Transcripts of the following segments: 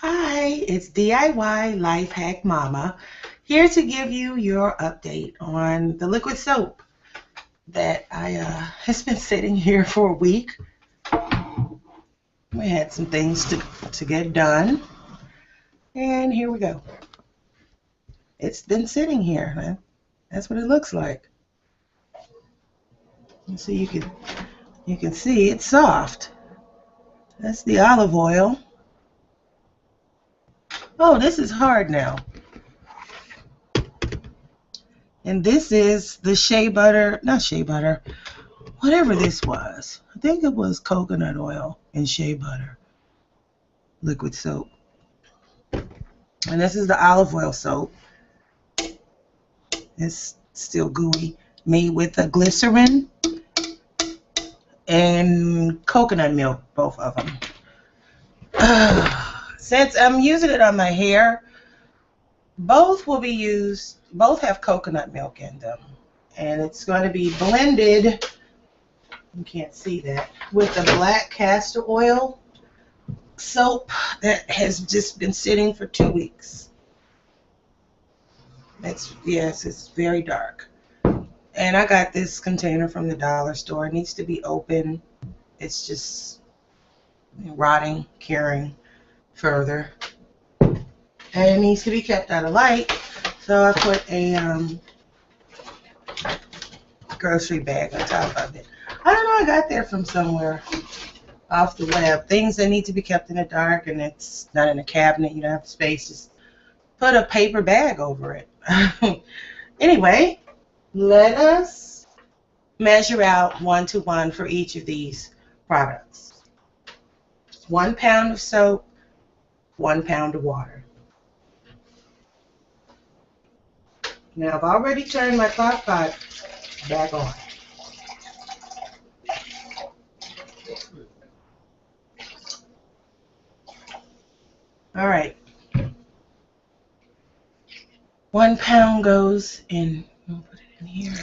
Hi, it's DIY Life Hack Mama here to give you your update on the liquid soap that has been sitting here for a week. We had some things to get done, and here we go. It's been sitting here, man. That's what it looks like. And so you can see it's soft. That's the olive oil. Oh, this is hard now. And this is the shea butter, not shea butter, whatever this was. I think it was coconut oil and shea butter, liquid soap. And this is the olive oil soap. It's still gooey, made with a glycerin and coconut milk, both of them. Since I'm using it on my hair, both will be used, both have coconut milk in them. And it's going to be blended, you can't see that, with the black castor oil soap that has just been sitting for 2 weeks. Yes, it's very dark. And I got this container from the dollar store. It needs to be open. It's just rotting, curing further. And it needs to be kept out of light. So I put a grocery bag on top of it. I don't know, I got that from somewhere off the web. Things that need to be kept in the dark and it's not in a cabinet, you don't have space, just put a paper bag over it. Anyway, let us measure out 1-to-1 for each of these products. 1 pound of soap, 1 pound of water. Now I've already turned my crock pot back on. All right. 1 pound goes in. I'll put it in here.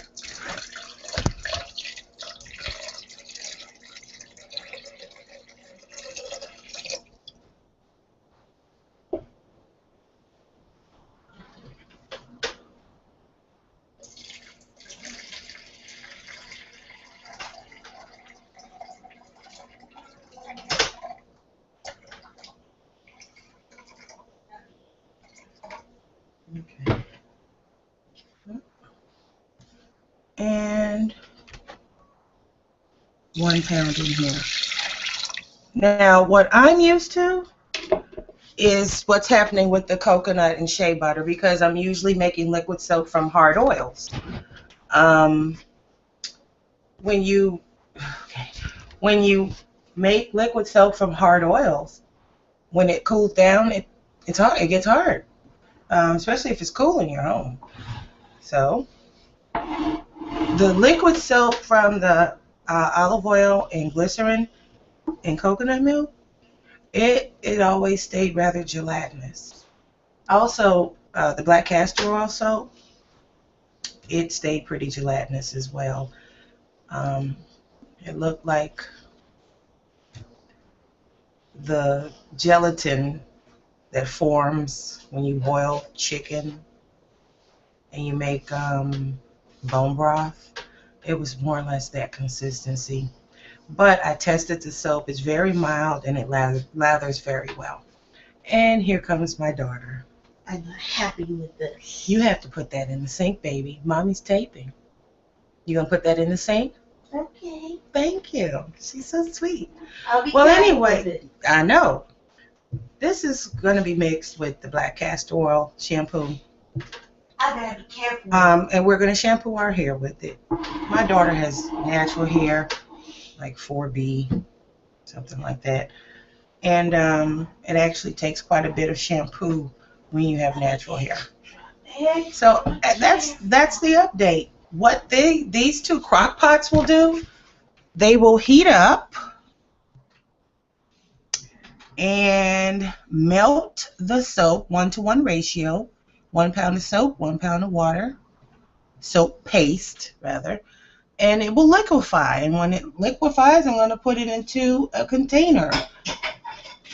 Okay. And 1 pound in here. Now, what I'm used to is what's happening with the coconut and shea butter, because I'm usually making liquid soap from hard oils. When you make liquid soap from hard oils, when it cools down, it's hard. It gets hard, especially if it's cool in your home. So the liquid soap from the olive oil and glycerin and coconut milk, it always stayed rather gelatinous. Also, the black castor oil soap, it stayed pretty gelatinous as well. It looked like the gelatin that forms when you boil chicken and you make bone broth. It was more or less that consistency. But I tested the soap. It's very mild and it lathers very well. And here comes my daughter. I'm not happy with this. You have to put that in the sink, baby. Mommy's taping. You gonna put that in the sink? Okay. Thank you. She's so sweet. I'll be Well, careful anyway, with it. I know. This is going to be mixed with the black castor oil shampoo. I gotta be careful. And we're going to shampoo our hair with it. My daughter has natural hair, like 4B, something like that. And it actually takes quite a bit of shampoo when you have natural hair. So that's the update. What these 2 crock pots will do, they will heat up and melt the soap, 1-to-1 ratio, 1 pound of soap, 1 pound of water, soap paste rather, and it will liquefy. And when it liquefies, I'm going to put it into a container.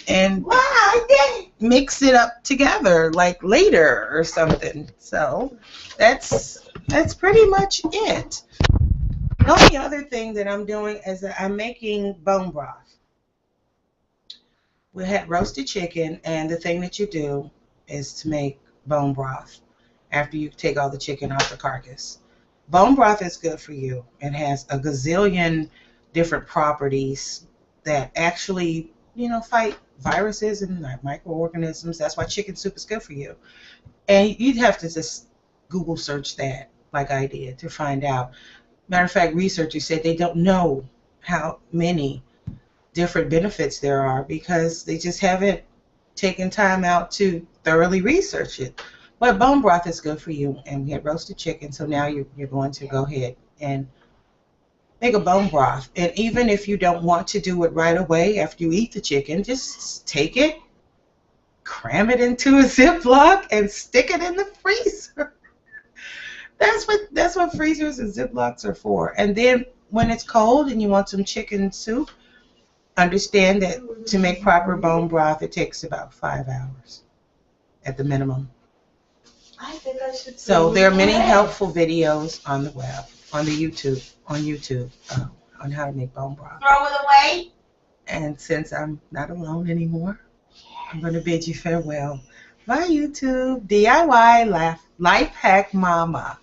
And wow, I did it! mix it up together like later or something. So that's pretty much it. The only other thing that I'm doing is that I'm making bone broth. We had roasted chicken, and the thing that you do is to make bone broth after you take all the chicken off the carcass. Bone broth is good for you. It has a gazillion different properties that actually, fight viruses and microorganisms. That's why chicken soup is good for you. And you'd have to just Google search that, like I did, to find out. Matter of fact, researchers said they don't know how many different benefits there are because they just haven't taken time out to thoroughly research it. But bone broth is good for you, and we had roasted chicken, so now you're going to go ahead and make a bone broth. And even if you don't want to do it right away after you eat the chicken, just take it, cram it into a Ziploc, and stick it in the freezer. That's what freezers and Ziplocs are for. And then when it's cold and you want some chicken soup, understand that to make proper bone broth, it takes about 5 hours at the minimum. I think I should. So there are many helpful videos on the web, on YouTube, on how to make bone broth. Throw it away. And since I'm not alone anymore, I'm going to bid you farewell. Bye, YouTube. DIY Life Hack Mama.